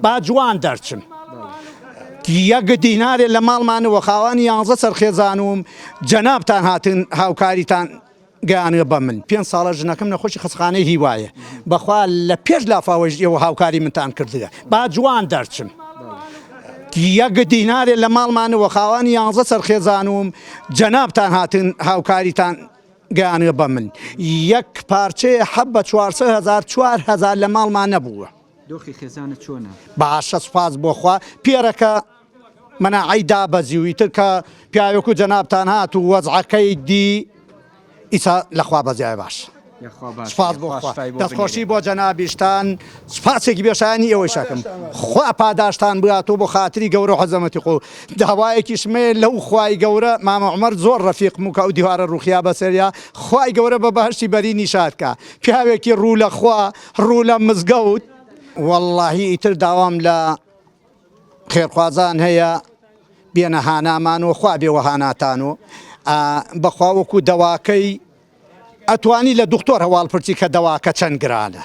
با جوان دەرچم یەک دینارێ لە ماڵمانەوە خاوەنی 11 سەرخێزانم جەنابتان هاتن هاوکاریتان گەیانە بە من 5 ساڵە ژنەکەم نەخۆشی خستخانەی هیوایە بەخوا لە پێش لافاوەژ ئێوە هاوکاری منتان کردگە با جوان دەرچم یەک دینارێ لە ماڵمانەوە خاوەنی 11 سەرخێزانم جەنابتان هاتن هاوکاریتان گەیانە بە من یەک پارچەیە حەب بە 400,000 لە ماڵمان نەبووە دۆخی خێزانت چۆنە؟ باشە سوپاس بۆخوا پێرەکە مناعی دابەزیوی تر کە پیاوێک و جەنابتان هات و وەزعەکەی دی ئیسا لەخوا بەزیای باش سپاس بۆخوا دەستخۆشی بۆ جەنابیشتان سپاسێکی بێشانی ئێوەی شەکەم خوا پاداشتان باتۆ بۆ خاتری گەورە و حەزەمەتی خۆ داوایەکیشمێ لەو خوای گەورە مامە عومەر زۆر ڕەفیقم و کە ئەو دیوارە ڕوخیا بەسەریا خوای گەورە بە بەهەشتی بەری نیشادکە پیاوێکی ڕوو لە خوا ڕوو لە مزگەوت واللهی ئیتر داوام لە خێرخوازان هەیە بێنە هانامان و خوا بێوە هاناتان و بەخوا وەکو دەواکەی ئەتوانی لە دوختۆر هەواڵ پرسی کە دەواکە چەند گرانە